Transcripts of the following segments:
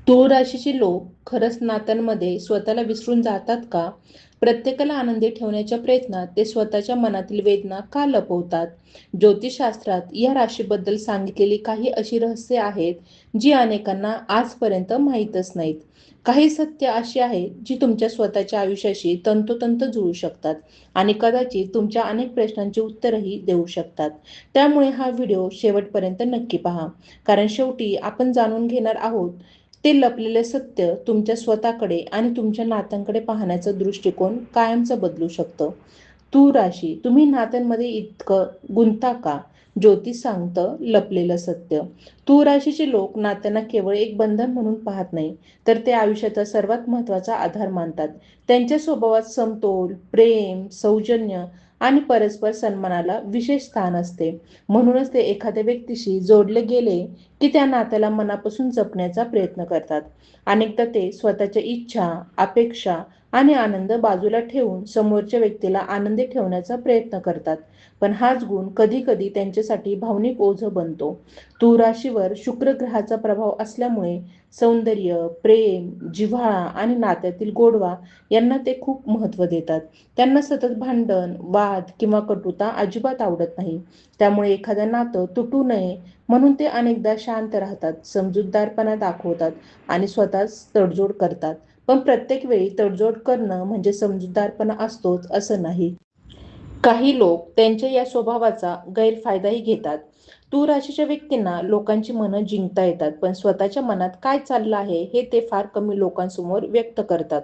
तुळ राशीचे लोक खरंच नात्यांमध्ये स्वतःला विसरून जातात का? प्रत्येकाला आनंदी ठेवण्याच्या प्रयत्नात ते स्वतःच्या मनातील वेदना का लपवतात? ज्योतिषशास्त्रात या राशीबद्दल सांगितलेली काही अशी रहस्ये आहेत, जी अनेकांना आजपर्यंत माहीतच नाहीत. काही सत्य अशी आहेत, जी तुमच्या स्वतःच्या आयुष्याशी तंतोतंत जुळू शकतात आणि कदाचित तुमच्या अनेक प्रश्नांची उत्तरही देऊ शकतात. त्यामुळे हा व्हिडिओ शेवटपर्यंत नक्की पहा. कारण शेवटी आपण जाणून घेणार आहोत ते लपलेले सत्य तुमच्या स्वतःकडे आणि तुमच्या नात्यांकडे पाहण्याचा दृष्टिकोन कायमचं बदलू शकतं. तूळ राशी, तुम्ही नात्यांमध्ये इतकं गुंता का? ज्योतिष सांगतं लपलेलं सत्य. तूळ राशीचे लोक नात्यांना केवळ एक बंधन म्हणून पाहत नाही, तर ते आयुष्याचा सर्वात महत्त्वाचा आधार मानतात. त्यांच्या स्वभावात समतोल, प्रेम, सौजन्य आणि परस्पर सन्मानाला विशेष स्थान असते. म्हणूनच ते एखाद्या व्यक्तीशी जोडले गेले की त्या नात्याला मनापासून जपण्याचा प्रयत्न करतात. अनेकदा ते स्वतःच्या इच्छा, अपेक्षा आणि आनंद बाजूला ठेवून समोरच्या व्यक्तीला आनंदी ठेवण्याचा प्रयत्न करतात. पण हाच गुण कधी कधी त्यांच्यासाठी भावनिक ओझं बनतो. तूळ राशीवर शुक्र ग्रहाचा प्रभाव असल्यामुळे सौंदर्य, प्रेम, जिव्हाळा आणि नात्यातील गोडवा यांना ते खूप महत्त्व देतात. त्यांना सतत भांडण, वाद किंवा कटुता अजिबात आवडत नाही. त्यामुळे एखादं नातं तुटू नये म्हणून ते अनेकदा शांत राहतात, समजूतदारपणा दाखवतात आणि स्वतःच तडजोड करतात. पण प्रत्येक वेळी तडजोड करणं म्हणजे समजूतदारपणा असतोच असं नाही. काही लोक त्यांच्या या स्वभावाचा गैरफायदाही घेतात. तूळ राशीच्या व्यक्तींना लोकांची मनं जिंकता येतात, पण स्वतःच्या मनात काय चाललं आहे हे ते फार कमी लोकांसमोर व्यक्त करतात.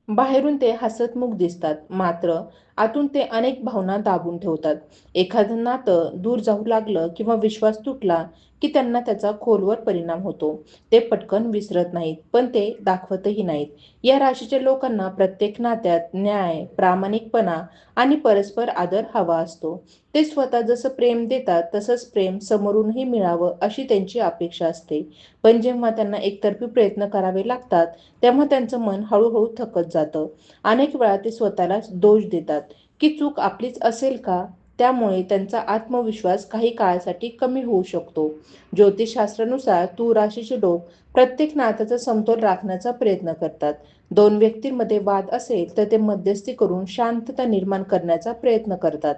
बाहेरून ते हसतमुख दिसतात, मात्र आतून ते अनेक भावना दाबून ठेवतात. एखादं नातं दूर जाऊ लागलं किंवा विश्वास तुटला की त्यांना त्याचा खोलवर परिणाम होतो. ते पटकन विसरत नाहीत, पण ते दाखवतही नाहीत. या राशीच्या लोकांना प्रत्येक नात्यात न्याय, प्रामाणिकपणा आणि परस्पर आदर हवा असतो. ते स्वतः जसं प्रेम देतात तसंच प्रेम समोरूनही मिळावं अशी त्यांची अपेक्षा असते. पण जेव्हा त्यांना एकतर्फी प्रयत्न करावे लागतात तेव्हा त्यांचं मन हळूहळू थकत जातं. अनेक वेळा ते स्वतःलाच दोष देतात की चूक आपलीच असेल का? त्यामुळे त्यांचा आत्मविश्वास काही काळासाठी कमी होऊ शकतो. ज्योतिषशास्त्रानुसार तूळ राशीचे लोक प्रत्येक नात्याचा समतोल राखण्याचा प्रयत्न करतात. दोन व्यक्तींमध्ये वाद असेल तर ते मध्यस्थी करून शांतता निर्माण करण्याचा प्रयत्न करतात.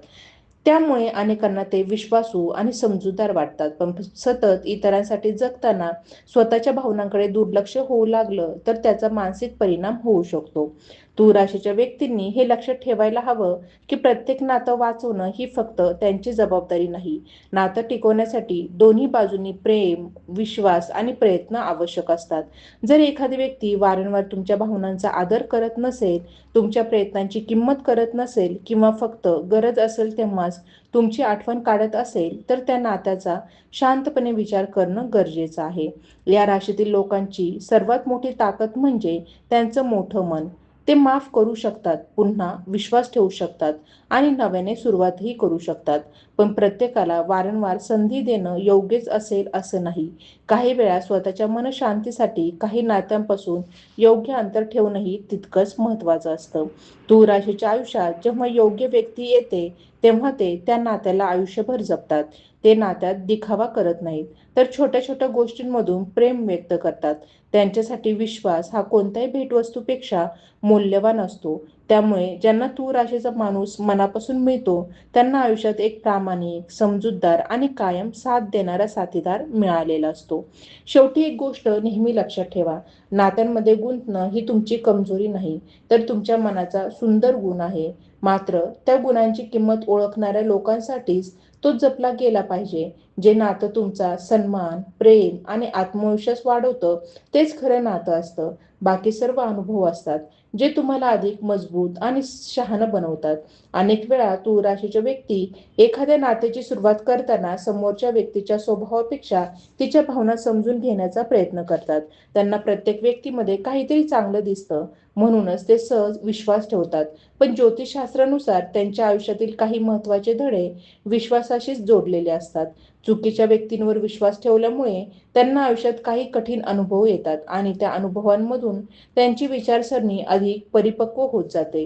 त्यामुळे अनेकांना ते विश्वासू आणि समजूतदार वाटतात. पण सतत इतरांसाठी जगताना स्वतःच्या भावनांकडे दुर्लक्ष होऊ लागलं तर त्याचा मानसिक परिणाम होऊ शकतो. तूळ राशीच्या व्यक्तींनी हे लक्षात ठेवायला हवं की प्रत्येक नातं वाचवणं ही फक्त त्यांची जबाबदारी नाही. नातं टिकवण्यासाठी दोन्ही बाजूंनी प्रेम, विश्वास आणि प्रयत्न आवश्यक असतात. जर एखादी व्यक्ती वारंवार तुमच्या भावनांचा आदर करत नसेल, तुमच्या प्रयत्नांची किंमत करत नसेल किंवा फक्त गरज असेल तेव्हाच तुमची आठवण काढत असेल, तर त्या नात्याचा शांतपणे विचार करणं गरजेचं आहे. या राशीतील लोकांची सर्वात मोठी ताकद म्हणजे त्यांचं मोठं मन. ते माफ करू शकतात, पुन्हा विश्वास ठेवू शकतात आणि नव्याने सुरुवातही करू शकतात. पण प्रत्येकाला वारंवार संधी देणं योग्यच असेल असं नाही. काही वेळा स्वतःच्या मनशांतीसाठी काही नात्यांपासून योग्य अंतर ठेवणंही तितकंच महत्त्वाचं असतं. तूळ राशीच्या आयुष्यात जेव्हा योग्य व्यक्ती येते तेव्हा ते त्या नात्याला आयुष्यभर जपतात. ते नात्यात दिखावा करत नाहीत, तर छोट्या छोट्या गोष्टींमधून प्रेम व्यक्त करतात. त्यांच्यासाठी विश्वास हा कोणत्याही भेटवस्तूपेक्षा मौल्यवान असतो. त्यामुळे ज्यांना तूळ राशीचा माणूस मनापासून मिळतो त्यांना आयुष्यात एक प्रामाणिक, समजूतदार आणि कायम साथ देणारा साथीदार मिळालेला असतो. शेवटी एक गोष्ट नेहमी लक्षात ठेवा, नात्यांमध्ये गुंतणं ही तुमची कमजोरी नाही, तर तुमच्या मनाचा सुंदर गुण आहे. मात्र त्या गुणांची किंमत ओळखणाऱ्या लोकांसाठीच तो जपला गेला पाहिजे. जे नातं तुमचा सन्मान, प्रेम आणि आत्मविश्वास वाढवतं तेच खरं नातं असतं. बाकी सर्व अनुभव असतात जे तुम्हाला अधिक मजबूत आणि शहाणं बनवतात. अनेक वेळा तूळ राशीच्या व्यक्ती एखाद्या नात्याची सुरुवात करताना समोरच्या व्यक्तीच्या स्वभावापेक्षा तिच्या भावना समजून घेण्याचा प्रयत्न करतात. त्यांना प्रत्येक व्यक्तीमध्ये काहीतरी चांगलं दिसतं, म्हणूनच ते सहज विश्वास ठेवतात. पण ज्योतिषशास्त्रानुसार त्यांच्या आयुष्यातील काही महत्त्वाचे धडे विश्वासाशीच जोडलेले असतात. चुकीच्या व्यक्तींवर विश्वास ठेवल्यामुळे त्यांना आयुष्यात काही कठीण अनुभव येतात आणि त्या अनुभवांमधून त्यांची विचारसरणी अधिक परिपक्व होत जाते.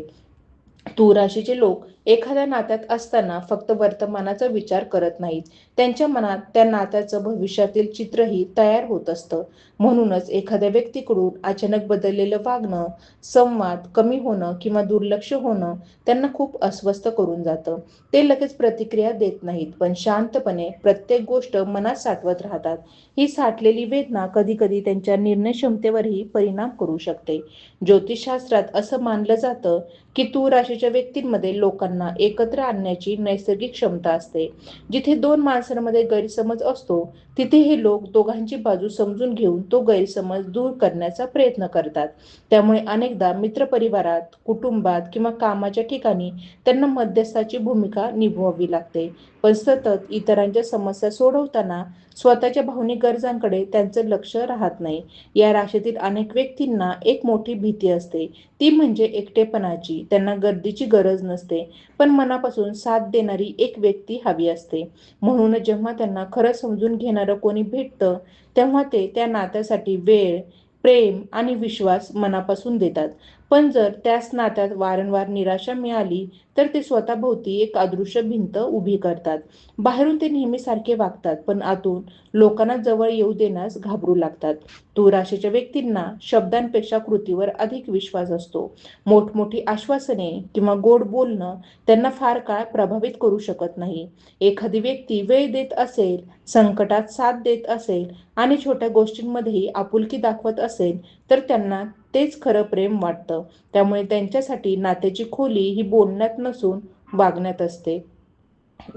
तूळ राशीचे लोक एखाद्या नात्यात असताना फक्त वर्तमानाचा विचार करत नाहीत, त्यांच्या मनात त्या नात्याचं भविष्यातील चित्रही तयार होत असतं. म्हणूनच एखाद्या व्यक्तीकडून अचानक बदललेलं वागणं, संवाद कमी होणं किंवा दुर्लक्ष होणं त्यांना खूप अस्वस्थ करून जातं. ते लगेच प्रतिक्रिया देत नाहीत, पण शांतपणे प्रत्येक गोष्ट मनात साठवत राहतात. ही साठलेली वेदना कधी-कधी त्यांच्या निर्णय क्षमतेवरही परिणाम करू शकते. ज्योतिषशास्त्रात असं मानलं जातं की तूळ राशीच्या व्यक्तींमध्ये लोकांना एकत्र आणण्याची नैसर्गिक क्षमता असते. जिथे दोन माणसांमध्ये गैरसमज असतो, तिथे हे लोक दोघांची बाजू समजून घेऊन तो गैरसमज दूर करण्याचा प्रयत्न करतात. त्यामुळे अनेकदा मित्रपरिवारात, कुटुंबात किंवा कामाच्या ठिकाणी त्यांना मध्यस्थाची भूमिका निभवावी लागते. पण सतत इतरांच्या समस्या सोडवताना स्वतःच्या भावनिक गरजांकडे त्यांचं लक्ष राहत नाही. या राशीतील अनेक व्यक्तींना एक मोठी भीती असते, ती म्हणजे एकटेपणाची. त्यांना गर्दीची गरज नसते, पण मनापासून साथ देणारी एक व्यक्ती हवी असते. म्हणूनच जेव्हा त्यांना खरं समजून घेणारं कोणी भेटतं, तेव्हा ते त्या नात्यासाठी वेळ, प्रेम आणि विश्वास मनापासून देतात. पण जर त्याच नात्यात वारंवार निराशा मिळाली, तर ते स्वतःभोवती एक अदृश्य भिंत उभी करतात. बाहेरून ते नेहमी सारखे वागतात, पण आतून लोकांना जवळ येऊ देण्यास घाबरू लागतात. तूळ राशीच्या व्यक्तींना शब्दांपेक्षा कृतीवर अधिक विश्वास असतो. मोठमोठी आश्वासने किंवा गोड बोलणं त्यांना फार काळ प्रभावित करू शकत नाही. एखादी व्यक्ती वेळ देत असेल, संकटात साथ देत असेल आणि छोट्या गोष्टींमध्येही आपुलकी दाखवत असेल, तर त्यांना तेच खरं प्रेम वाटतं. त्यामुळे त्यांच्यासाठी नात्याची खोली ही बोलण्यात नसून वागण्यात असते.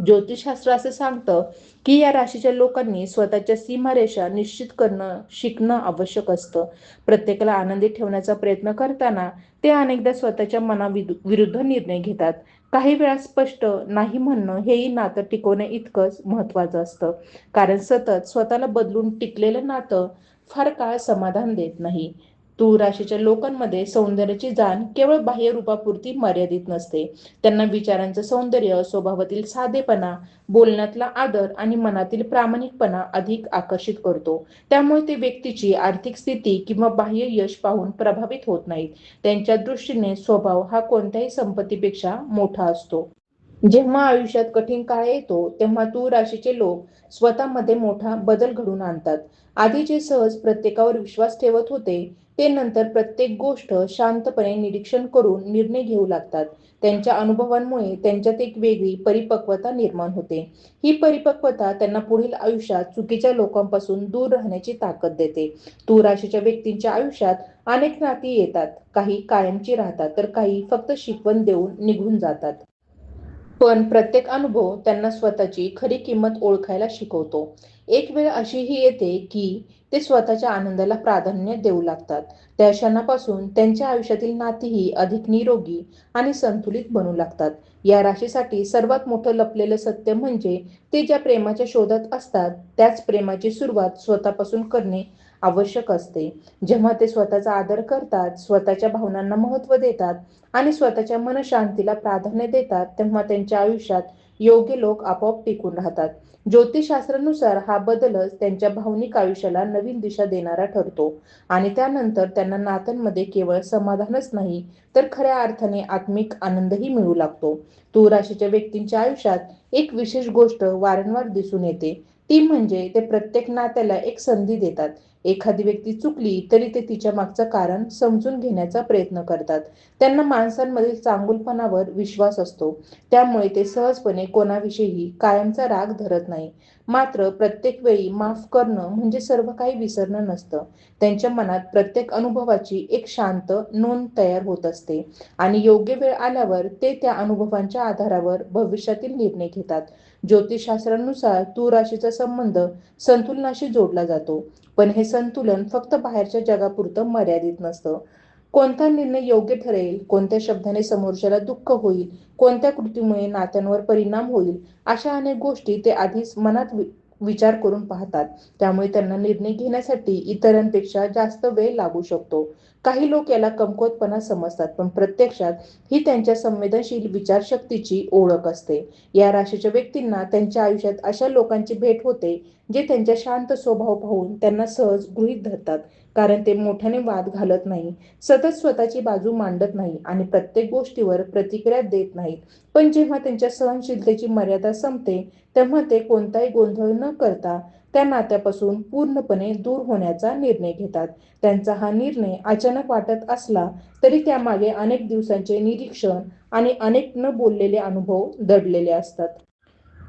ज्योतिषशास्त्र असं सांगतं की या राशीच्या लोकांनी स्वतःच्या सीमारेषा निश्चित करणं शिकणं आवश्यक असतं. प्रत्येकाला आनंदी ठेवण्याचा प्रयत्न करताना ते अनेकदा स्वतःच्या मनाविरुद्ध निर्णय घेतात. काही वेळा स्पष्ट नाही म्हणणं हेही नातं टिकवण्या इतकंच महत्त्वाचं असतं. कारण सतत स्वतःला बदलून टिकलेलं नातं फार काळ समाधान देत नाही. तूळ राशीच्या लोकांमध्ये सौंदर्याची जाण केवळ बाह्य रूपापुरती मर्यादित नसते. त्यांना विचारांचं सौंदर्य, स्वभावातील साधेपणा, बोलण्यातला आदर आणि मनातील प्रामाणिकपणा अधिक आकर्षित करतो. त्यामुळे ते व्यक्तीची आर्थिक स्थिती किंवा बाह्य यश पाहून प्रभावित होत नाहीत. त्यांच्या दृष्टीने स्वभाव हा कोणत्याही संपत्तीपेक्षा मोठा असतो. जेव्हा आयुष्यात कठीण काळ येतो, तेव्हा तूळ राशीचे लोक स्वतःमध्ये मोठा बदल घडवून आणतात. आधी जे सहज प्रत्येकावर विश्वास ठेवत होते, ते नंतर प्रत्येक गोष्ट शांतपणे निरीक्षण करून निर्णय घेऊ लागतात. त्यांच्या अनुभवांमुळे त्यांच्यात एक वेगळी परिपक्वता निर्माण होते. ही परिपक्वता त्यांना पुढील आयुष्यात चुकीच्या लोकांपासून दूर राहण्याची ताकद देते. तूळ राशीच्या व्यक्तींच्या आयुष्यात अनेक नाती येतात, काही कायमची राहतात, तर काही फक्त शिकवण देऊन निघून जातात. पण प्रत्येक अनुभव त्यांना स्वतःची खरी किंमत ओळखायला शिकवतो. एक वेळ अशीही येते की ते स्वतःच्या आनंदाला प्राधान्य देऊ लागतात. त्या क्षणापासून त्यांच्या आयुष्यातील नातीही अधिक निरोगी आणि संतुलित बनू लागतात. या राशीसाठी सर्वात मोठं लपलेलं सत्य म्हणजे ते ज्या प्रेमाच्या शोधात असतात, त्याच प्रेमाची सुरुवात स्वतःपासून करणे आवश्यक असते. जेव्हा ते स्वतःचा आदर करतात, स्वतःच्या भावनांना महत्त्व देतात आणि स्वतःच्या मनःशांतीला प्राधान्य देतात, तेव्हा त्यांच्या आयुष्यात योग्य लोक आपोआप टिकून राहतात. ज्योतिषशास्त्रानुसार हा बदलच त्यांच्या भावनिक आयुष्याला नवीन दिशा देणारा ठरतो आणि त्यानंतर त्यांना नात्यांमध्ये केवळ समाधानच नाही, तर खऱ्या अर्थाने आत्मिक आनंदही मिळू लागतो. तूळ राशीच्या व्यक्तींच्या आयुष्यात एक विशेष गोष्ट वारंवार दिसून येते, ती म्हणजे ते प्रत्येक नात्याला एक संधी देतात. एखादी व्यक्ती चुकली तरी ते तिच्या मागचं कारण समजून घेण्याचा प्रयत्न करतात. त्यांना माणसांमधील चांगुलपणावर विश्वास असतो. त्यामुळे ते सहजपणे कोणाविषयीही कायमचा राग धरत नाही. मात्र प्रत्येक वेळी माफ करणं म्हणजे सर्व काही विसरणं नसतं. त्यांच्या मनात प्रत्येक अनुभवाची एक शांत नोंद तयार होत असते आणि योग्य वेळ आल्यावर ते त्या अनुभवांच्या आधारावर भविष्यातील निर्णय घेतात. ज्योतिषशास्त्रानुसार तूळ राशीचा संबंध संतुलनाशी जोडला जातो. पण हे संतुलन फक्त बाहेरच्या जगापुरतं मर्यादित नसतं. कोणता निर्णय योग्य ठरेल, कोणत्या शब्दाने समोरच्याला दुःख होईल, कोणत्या कृतीमुळे नात्यांवर परिणाम होईल, अशा अनेक गोष्टी ते आधीच मनात विचार करून पाहतात. त्यामुळे त्यांना निर्णय घेण्यासाठी इतरांपेक्षा जास्त वेळ लागू शकतो. काही लोक याला कमकुवतपणा समजतात, पण प्रत्यक्षात ही त्यांच्या संवेदनशील विचारशक्तीची ओळख असते. या राशीच्या व्यक्तींना त्यांच्या आयुष्यात अशा लोकांची भेट होते, जे त्यांच्या शांत स्वभाव पाहून त्यांना सहज गृहीत धरतात, कारण ते मोठ्याने वाद घालत नाही, सतत स्वतःची बाजू मांडत नाही आणि प्रत्येक गोष्टीवर प्रतिक्रिया देत नाहीत. पण जेव्हा त्यांच्या सहनशीलतेची मर्यादा संपते, तेव्हा ते कोणताही गोंधळ न करता त्या नात्यापासून पूर्णपणे दूर होण्याचा निर्णय घेतात. त्यांचा हा निर्णय अचानक वाटत असला तरी त्यामागे अनेक दिवसांचे निरीक्षण आणि अनेक न बोललेले अनुभव दडलेले असतात.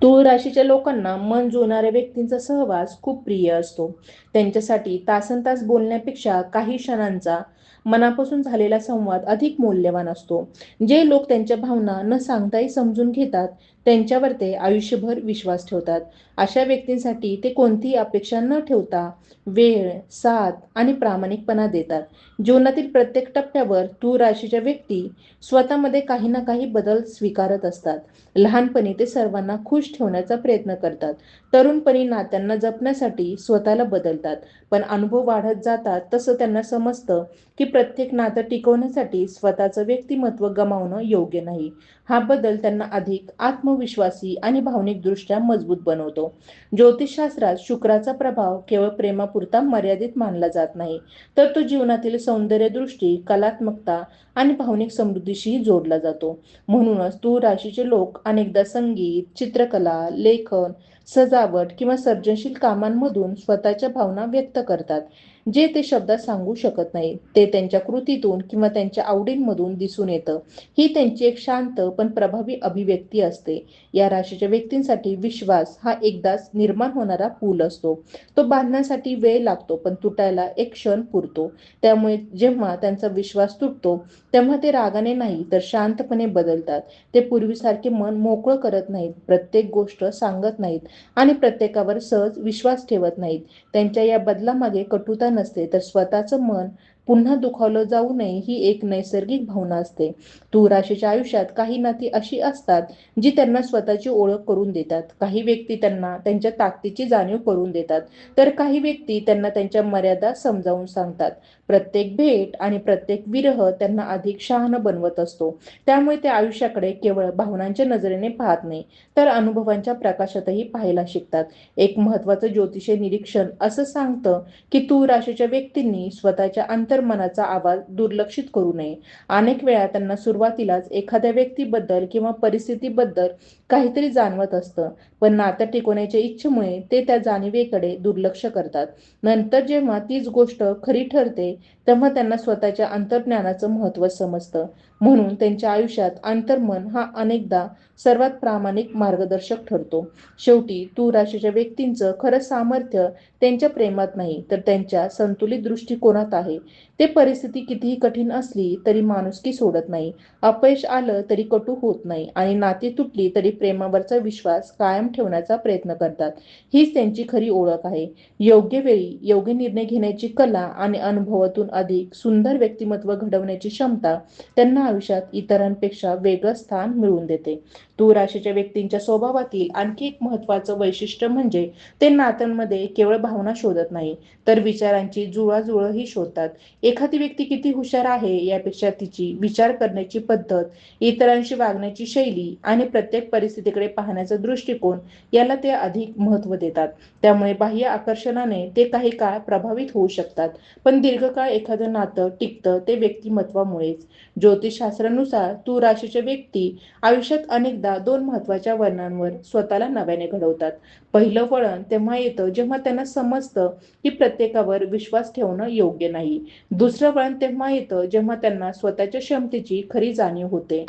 तूळ राशीच्या लोकांना मन जुळणाऱ्या व्यक्तींचा सहवास खूप प्रिय असतो. त्यांच्यासाठी तासनतास बोलण्यापेक्षा काही क्षणांचा मनापासून झालेला संवाद अधिक मौल्यवान असतो. जे लोक त्यांच्या भावना न सांगताही समजून घेतात, त्यांच्यावर ते आयुष्यभर विश्वास ठेवतात. अशा व्यक्तींसाठी ते कोणतीही अपेक्षा न ठेवता वेळ, साथ आणि प्रामाणिकपणा देतात. जीवनातील प्रत्येक टप्प्यावर तूळ राशीच्या व्यक्ती स्वतःमध्ये काही ना काही बदल स्वीकारत असतात. लहानपणी ते सर्वांना खुश ठेवण्याचा प्रयत्न करतात. तरुणपणी नात्यांना जपण्यासाठी स्वतःला बदलतात. पण अनुभव वाढत जातात तसं त्यांना समजतं की प्रत्येक नातं टिकवण्यासाठी स्वतःचं व्यक्तिमत्व गमावणं योग्य नाही. हा बदल त्यांना अधिक आत्मविश्वासी आणि भावनिकदृष्ट्या मजबूत बनवतो. ज्योतिषशास्त्रात शुक्राचा प्रभाव केवळ प्रेमापुरता मर्यादित मानला जात नाही, तर तो जीवनातील सौंदर्यदृष्टी, कलात्मकता आणि भावनिक समृद्धीशी जोडला जातो. म्हणूनच तूळ राशीचे लोक अनेकदा संगीत, चित्रकला, लेखन, सजावट किंवा सर्जनशील कामांमधून स्वतःच्या भावना व्यक्त करतात. जे ते शब्दात सांगू शकत नाही, ते त्यांच्या कृतीतून किंवा त्यांच्या आवडींमधून दिसून येतं. ही त्यांची एक शांत पण प्रभावी अभिव्यक्ती असते. या राशीच्या व्यक्तींसाठी विश्वास हा एकदाच निर्माण होणारा पूल असतो. तो बांधण्यासाठी वेळ लागतो, पण तुटायला एक क्षण पुरतो. त्यामुळे जेव्हा त्यांचा विश्वास तुटतो, तेव्हा ते रागाने नाही तर शांतपणे बदलतात. ते पूर्वीसारखे मन मोकळं करत नाहीत, प्रत्येक गोष्ट सांगत नाहीत आणि प्रत्येकावर सहज विश्वास ठेवत नाहीत. त्यांच्या या बदलामागे कटुता नसते, तर स्वतःचं मन पुन्हा दुखावलं जाऊ नये ही एक नैसर्गिक भावना असते. तूळ राशीच्या आयुष्यात काही नाती अशी असतात जी त्यांना स्वतःची ओळख करून देतात. काही व्यक्ती त्यांना त्यांच्या ताकदीची जाणीव करून देतात, तर काही व्यक्ती त्यांना त्यांच्या मर्यादा समजावून सांगतात. प्रत्येक भेट आणि प्रत्येक विरह त्यांना अधिक शहाणं बनवत असतो. त्यामुळे ते आयुष्याकडे केवळ भावनांच्या नजरेने पाहत नाही, तर अनुभवांच्या प्रकाशातही पाहायला शिकतात. एक महत्त्वाचं ज्योतिषीय निरीक्षण असं सांगतं की तूळ राशीच्या व्यक्तींनी स्वतःच्या अंतर्मनाचा आवाज दुर्लक्षित करू नये. अनेक वेळा त्यांना सुरुवातीलाच एखाद्या व्यक्तीबद्दल किंवा परिस्थितीबद्दल काहीतरी जाणवत असतं, पण नातं टिकवण्याच्या इच्छेमुळे ते त्या जाणीवेकडे दुर्लक्ष करतात. नंतर जेव्हा तीच गोष्ट खरी ठरते, तेव्हा त्यांना स्वतःच्या अंतर्ज्ञानाचं महत्त्व समजतं. म्हणून त्यांच्या आयुष्यात अंतर्मन हा अनेकदा सर्वात प्रामाणिक मार्गदर्शक ठरतो. शेवटी तूळ राशीच्या व्यक्तींचं खरं सामर्थ्य त्यांच्या प्रेमात नाही, तर त्यांच्या संतुलित दृष्टिकोनात आहे. ते परिस्थिती कितीही कठीण असली तरी माणुसकी सोडत नाही, अपयश आलं तरी कटू होत नाही आणि नाती तुटली तरी प्रेमावरचा विश्वास कायम ठेवण्याचा प्रयत्न करतात. हीच त्यांची खरी ओळख आहे. योग्य वेळी योग्य निर्णय घेण्याची कला आणि अनुभवातून अधिक सुंदर व्यक्तिमत्व घडवण्याची क्षमता त्यांना आयुष्यात इतरांपेक्षा वेगळं स्थान मिळवून देते. तूळ राशीच्या व्यक्तींच्या स्वभावातील आणखी एक महत्त्वाचं वैशिष्ट्य म्हणजे ते नात्यांमध्ये केवळ भावना शोधत नाही, तर विचारांची जुळवाजुळवही शोधतात. एखादी व्यक्ती किती हुशार आहे यापेक्षा तिची विचार करण्याची पद्धत, इतरांशी वागण्याची शैली आणि प्रत्येक परिस्थितीकडे पाहण्याचा दृष्टिकोन याला ते अधिक महत्त्व देतात. त्यामुळे बाह्य आकर्षणाने ते काही काळ प्रभावित होऊ शकतात, पण दीर्घकाळ एखादं नातं टिकतं ते व्यक्तिमत्वामुळेच. ज्योतिषशास्त्रानुसार तूळ राशीच्या व्यक्ती आयुष्यात अनेकदा दोन महत्त्वाच्या वळणांवर स्वतःला नव्याने घडवतात. पहिलं वळण तेव्हा येतं जेव्हा त्यांना समजतं की प्रत्येकावर विश्वास ठेवणं योग्य नाही. दुसरं वळण तेव्हा येतं जेव्हा त्यांना स्वतःच्या क्षमतेची खरी जाणीव होते.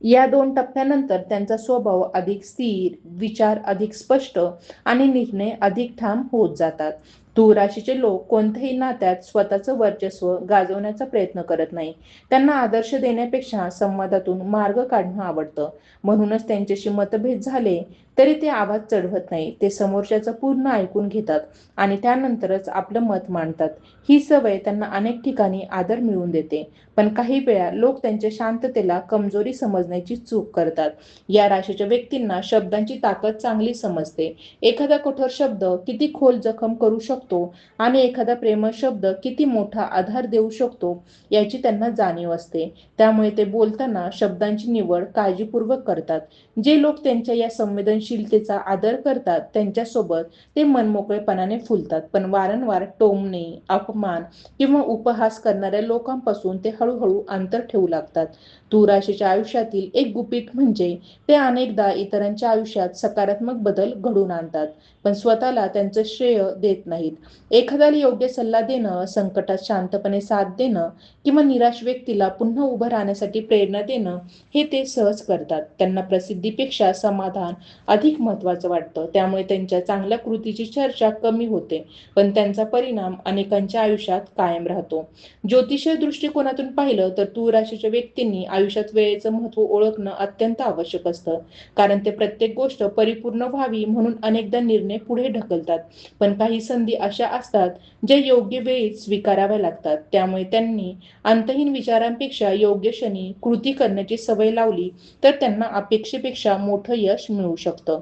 या दोन टप्प्यानंतर त्यांचा स्वभाव अधिक स्थिर, विचार अधिक स्पष्ट आणि निर्णय अधिक ठाम होत जातात. तूळ राशीचे लोक कोणत्याही नात्यात स्वतःचं वर्चस्व गाजवण्याचा प्रयत्न करत नाही. त्यांना आदर्श देण्यापेक्षा संवादातून मार्ग काढणं आवडतं. म्हणूनच त्यांच्याशी मतभेद झाले तरी ते आवाज चढवत नाही. ते समोरच्याचं पूर्ण ऐकून घेतात आणि त्यानंतरच आपलं मत मांडतात. ही सवय त्यांना अनेक ठिकाणी आदर मिळवून देते. पण काही वेळा लोक त्यांच्या शांततेला कमजोरी समजण्याची चूक करतात. या राशीच्या व्यक्तींना शब्दांची ताकद चांगली समजते. एखादा कठोर शब्द किती खोल जखम करू शकतो शकतो आणि एखादा प्रेमळ शब्द किती मोठा आधार देऊ शकतो याची त्यांना जाणीव असते. त्यामुळे ते बोलताना शब्दांची निवड काळजीपूर्वक करतात. जे लोक त्यांच्या या संवेदनशीलतेचा आदर करतात त्यांच्यासोबत ते मनमोकळेपणाने फुलतात. पण वारंवार टोमणे, अपमान किंवा उपहास करणाऱ्या लोकांपासून ते हळूहळू अंतर ठेवू लागतात. तूळ राशीच्या आयुष्यातील एक गुपित म्हणजे ते अनेकदा इतरांच्या आयुष्यात सकारात्मक बदल घडवून आणतात, पण स्वतःला त्यांचं श्रेय देत नाहीत. एखाद्याला योग्य सल्ला देणं, संकटात शांतपणे साथ देणं किंवा निराश व्यक्तीला पुन्हा उभं राहण्यासाठी प्रेरणा देणं हे ते सहज करतात. त्यांना प्रसिद्धीपेक्षा समाधान अधिक महत्त्वाचं वाटतं. त्यामुळे त्यांच्या चांगल्या कृतीची चर्चा कमी होते, पण त्यांचा परिणाम अनेकांच्या आयुष्यात कायम राहतो. ज्योतिषीय दृष्टिकोनातून पाहिलं तर तूळ राशीच्या व्यक्तींनी आयुष्यात वेळेचं महत्त्व ओळखणं अत्यंत आवश्यक असतं. कारण ते प्रत्येक गोष्ट परिपूर्ण व्हावी म्हणून अनेकदा निर्णय पुढे ढकलतात. पण काही संधी अशा असतात ज्या योग्य वेळी स्वीकाराव्या लागतात. त्यामुळे त्यांनी अंतहीन विचारांपेक्षा योग्य क्षणी कृती करण्याची सवय लावली तर त्यांना अपेक्षेपेक्षा मोठं यश मिळू शकतं.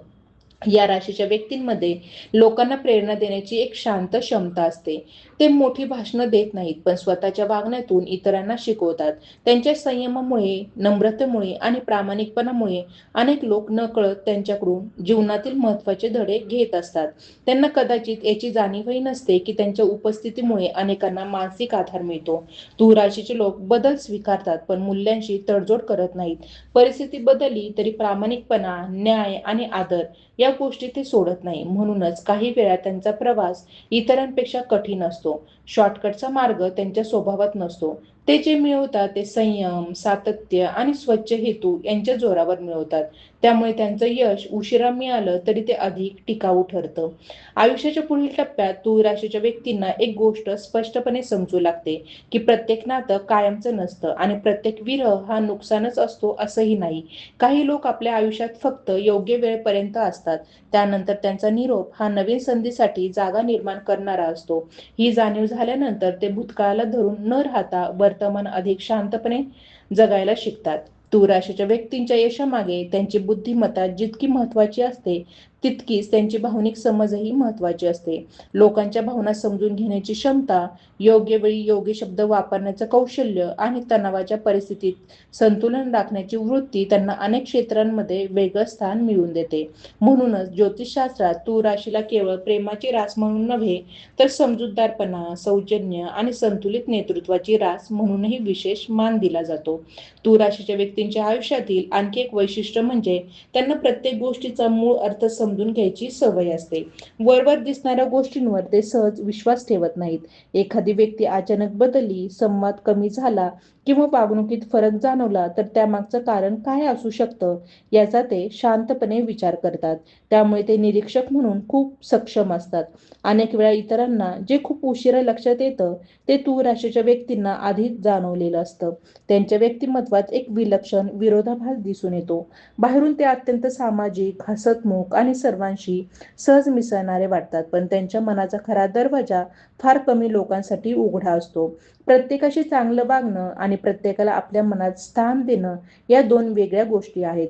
या राशीच्या व्यक्तींमध्ये लोकांना प्रेरणा देण्याची एक शांत क्षमता असते. ते मोठी भाषणं देत नाहीत, पण स्वतःच्या वागण्यातून इतरांना शिकवतात. त्यांच्या संयमामुळे, नम्रतेमुळे आणि प्रामाणिकपणामुळे अनेक लोक नकळत त्यांच्याकडून जीवनातील महत्त्वाचे धडे घेत असतात. त्यांना कदाचित याची जाणीवही नसते की त्यांच्या उपस्थितीमुळे अनेकांना मानसिक आधार मिळतो. तूळ राशीचे लोक बदल स्वीकारतात, पण मूल्यांशी तडजोड करत नाहीत. परिस्थिती बदलली तरी प्रामाणिकपणा, न्याय आणि आदर या गोष्टी ते सोडत नाही. म्हणूनच काही वेळा त्यांचा प्रवास इतरांपेक्षा कठीण असतो. शॉर्टकटचा मार्ग त्यांच्या स्वभावात नसतो. ते जे मिळवतात ते संयम, सातत्य आणि स्वच्छ हेतू यांच्या जोरावर मिळवतात. त्यामुळे त्यांचं यश उशिरा मिळालं तरी ते अधिक टिकाऊ ठरतं. आयुष्याच्या पुढील टप्प्यात तूळ राशीच्या व्यक्तींना एक गोष्ट स्पष्टपणे समजू लागते की प्रत्येक नातं कायमचं नसतं आणि प्रत्येक विरह हा नुकसानच असतो असंही नाही. काही लोक आपल्या आयुष्यात फक्त योग्य वेळेपर्यंत असतात. त्यानंतर त्यांचा निरोप हा नवीन संधीसाठी जागा निर्माण करणारा असतो. ही जाणीव झाल्यानंतर ते भूतकाळाला धरून न राहता वर्तमान अधिक शांतपणे जगायला शिकतात. तूळ राशीच्या व्यक्तींच्या यशामागे त्यांची बुद्धिमत्ता जितकी महत्त्वाची असते तितकीच त्यांची भावनिक समजही महत्त्वाची असते. लोकांच्या भावना समजून घेण्याची क्षमता, योग्य वेळी योग्य शब्द वापरण्याचं कौशल्य आणि तणावाच्या परिस्थितीत संतुलन राखण्याची वृत्ती त्यांना अनेक क्षेत्रांमध्ये वेगळं स्थान मिळवून देते. म्हणूनच ज्योतिषशास्त्रात तूळ राशीला केवळ प्रेमाची रास म्हणून नव्हे तर समजूतदारपणा, सौजन्य आणि संतुलित नेतृत्वाची रास म्हणूनही विशेष मान दिला जातो. तूळ राशीच्या व्यक्तींच्या आयुष्यातील आणखी एक वैशिष्ट्य म्हणजे त्यांना प्रत्येक गोष्टीचा मूळ अर्थ समजून घ्यायची सवय असते. वरवर दिसणाऱ्या गोष्टींवर ते सहज विश्वास ठेवत नाहीत. एखादी व्यक्ती अचानक बदलली, संवाद कमी झाला किंवा वागणुकीत फरक जाणवला तर त्यामागचं कारण काय असू शकतं याचा ते शांतपणे विचार करतात. त्यामुळे ते निरीक्षक म्हणून खूप सक्षम असतात. अनेक वेळा इतरांना जे खूप उशिरा लक्षात येतं ते तूळ राशीच्या व्यक्तींना आधीच जाणवलेलं असतं. त्यांच्या व्यक्तिमत्वात एक विलक्षण विरोधाभास दिसून येतो. बाहेरून ते अत्यंत सामाजिक, हसतमुख आणि सर्वांशी सहज मिसळणारे वाटतात, पण त्यांच्या मनाचा खरा दरवाजा फार कमी लोकांसाठी उघडा असतो. प्रत्येकाशी चांगलं वागणं आणि प्रत्येकाला आपल्या मनात स्थान देणं या दोन वेगळ्या गोष्टी आहेत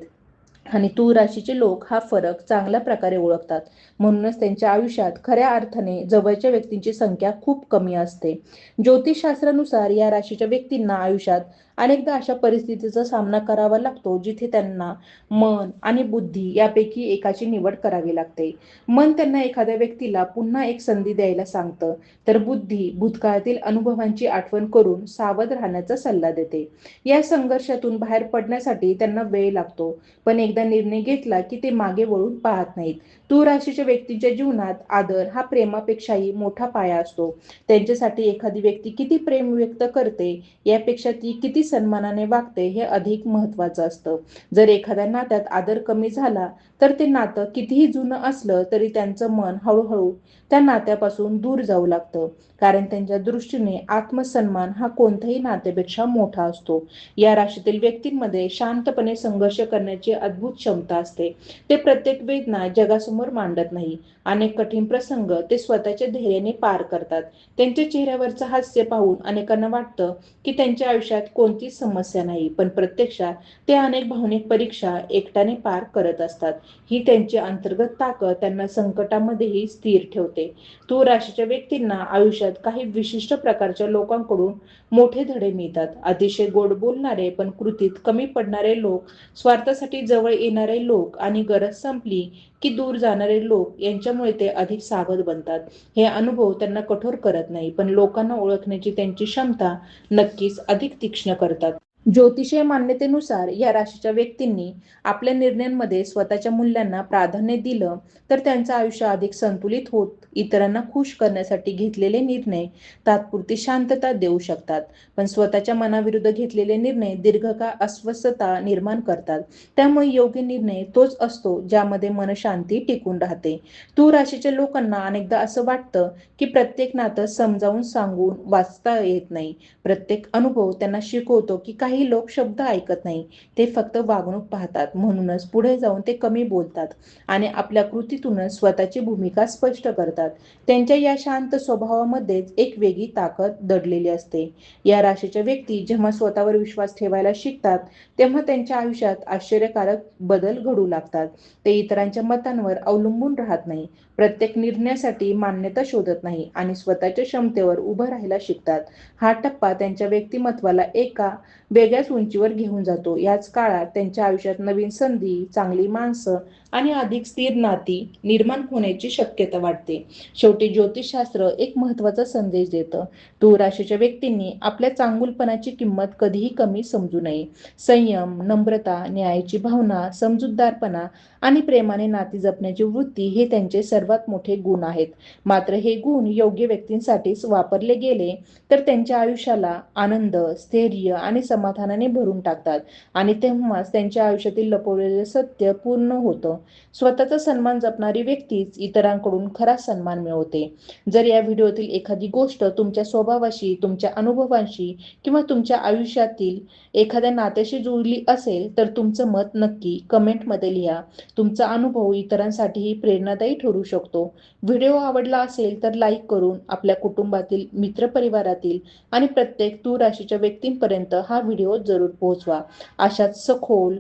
आणि तूळ राशीचे लोक हा फरक चांगल्या प्रकारे ओळखतात. म्हणूनच त्यांच्या आयुष्यात खऱ्या अर्थाने जवळच्या व्यक्तींची संख्या खूप कमी असते. ज्योतिषशास्त्रानुसार या राशीच्या व्यक्तींना आयुष्यात अनेकदा अशा परिस्थितीचा सामना करावा लागतो जिथे त्यांना मन आणि बुद्धी यापैकी एकाची निवड करावी लागते. मन त्यांना एखाद्या व्यक्तीला पुन्हा एक संधी द्यायला सांगतं, तर बुद्धी भूतकाळातील अनुभवांची आठवण करून सावध राहण्याचा सल्ला देते. या संघर्षातून बाहेर पडण्यासाठी त्यांना वेळ लागतो, पण एकदा निर्णय घेतला की ते मागे वळून पाहत नाहीत. तूळ राशीच्या व्यक्तींच्या जीवनात आदर हा प्रेमापेक्षाही मोठा पाया असतो. त्यांच्यासाठी एखादी व्यक्ती किती प्रेम व्यक्त करते यापेक्षा ती किती सन्मानाने वागते हे अधिक महत्त्वाचं असतं. जर एखाद्या नात्यात आदर कमी झाला तर ते नातं कितीही जुनं असलं तरी त्यांचं मन हळूहळू त्या नात्यापासून दूर जाऊ लागतं, कारण त्यांच्या दृष्टीने आत्मसन्मान हा कोणत्याही नात्यापेक्षा मोठा असतो. या राशीतील व्यक्तींमध्ये शांतपणे संघर्ष करण्याची अद्भुत क्षमता असते. ते प्रत्येक वेदना जगासमोर मांडत नाही. अनेक कठीण प्रसंग ते स्वतःच्या धैर्याने पार करतात. त्यांच्या चेहऱ्यावरचं हास्य पाहून अनेकांना वाटतं की त्यांच्या आयुष्यात कोणतीच समस्या नाही, पण प्रत्यक्षात ते अनेक भावनिक परीक्षा एकट्याने पार करत असतात. ही त्यांची अंतर्गत ताकद त्यांना संकटामध्येही स्थिर ठेवते. होते. तूर राशीच्या व्यक्तींना आयुष्यात काही विशिष्ट प्रकारच्या लोकांकडून मोठे धडे मिळतात. अतिशय गोड बोलणारे पण कृतीत कमी पडणारे लोक, स्वार्थासाठी जवळ येणारे लोक आणि गरज संपली की दूर जाणारे लोक यांच्यामुळे ते अधिक सावध बनतात. हे अनुभव त्यांना कठोर करत नाही, पण लोकांना ओळखण्याची त्यांची क्षमता नक्कीच अधिक तीक्ष्ण करतात. ज्योतिषीय मान्यतेनुसार या राशीच्या व्यक्तींनी आपल्या निर्णयांमध्ये स्वतःच्या मूल्यांना प्राधान्य दिलं तर त्यांचं आयुष्य अधिक संतुलित होत. इतरांना खुश करण्यासाठी घेतलेले निर्णय तात्पुरती शांतता देऊ शकतात, पण स्वतःच्या मनाविरुद्ध घेतलेले निर्णय दीर्घकाळ अस्वस्थता निर्माण करतात. त्यामुळे योग्य निर्णय तोच असतो ज्यामध्ये मनशांती टिकून राहते. तूळ राशीच्या लोकांना अनेकदा असं वाटतं की प्रत्येक नातं समजावून सांगून वाचता येत नाही. प्रत्येक अनुभव त्यांना शिकवतो की काही लोक शब्द ऐकत नाही, ते फक्त वागणूक पाहतात. म्हणूनच पुढे जाऊन ते कमी बोलतात आणि आपल्या कृतीतूनच स्वतःची भूमिका स्पष्ट करतात. त्यांच्या या शांत स्वभावामध्येच एक वेगळी ताकद दडलेली असते. या राशीच्या व्यक्ती जेव्हा स्वतःवर विश्वास ठेवायला शिकतात तेव्हा त्यांच्या आयुष्यात आश्चर्यकारक बदल घडू लागतात. ते इतरांच्या मतांवर अवलंबून राहत नाही, प्रत्येक निर्णयासाठी मान्यता शोधत नाही आणि स्वतःच्या क्षमतेवर उभं राहायला शिकतात. हा टप्पा त्यांच्या व्यक्तिमत्वाला एका वेगळ्याच उंचीवर घेऊन जातो. याच काळात त्यांच्या आयुष्यात नवीन संधी, चांगली माणसं आणि अधिक स्थिर नाती निर्माण होण्याची शक्यता वाटते. शेवटी ज्योतिषशास्त्र एक महत्त्वाचा संदेश देतं. तूळ राशीच्या व्यक्तींनी आपल्या चांगुलपणाची किंमत कधीही कमी समजू नये. संयम, नम्रता, न्यायाची भावना, समजूतदारपणा आणि प्रेमाने नाती जपण्याची वृत्ती हे त्यांचे सर्वात मोठे गुण आहेत. मात्र हे गुण योग्य व्यक्तींसाठीच वापरले गेले तर त्यांच्या आयुष्याला आनंद, स्थैर्य आणि समाधानाने भरून टाकतात आणि तेव्हाच त्यांच्या आयुष्यातील लपवलेले सत्य पूर्ण होतं. स्वतःचा सन्मान जपणारी व्यक्तीच इतरांकडून खरा सन्मान मिळवते. जर या व्हिडिओतील एखादी गोष्ट तुमच्या स्वभावाशी, तुमच्या अनुभवांशी किंवा तुमच्या आयुष्यातील एखाद्या नात्याशी जुळली असेल तर तुमचं मत नक्की कमेंटमध्ये लिहा. तुमचा अनुभव इतरांसाठीही प्रेरणादायी ठरू शकतो. व्हिडिओ आवडला असेल तर लाईक करून आपल्या कुटुंबातील, मित्रपरिवारातील आणि प्रत्येक तूळ राशीच्या व्यक्तींपर्यंत हा व्हिडिओ जरूर पोहोचवा. अशाच सखोल,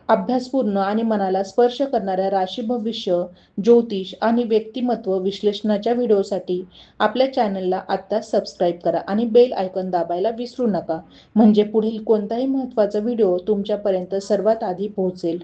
अभ्यासपूर्ण आणि मनाला स्पर्श करणाऱ्या राशी भविष्य, ज्योतिष आणि व्यक्तिमत्व विश्लेषणाच्या व्हिडिओसाठी आपल्या चॅनलला आत्ता सबस्क्राईब करा आणि बेल आयकॉन दाबायला विसरू नका, म्हणजे पुढील कोणताही महत्त्वाचा व्हिडिओ तुमच्यापर्यंत सर्वात आधी पोहोचेल.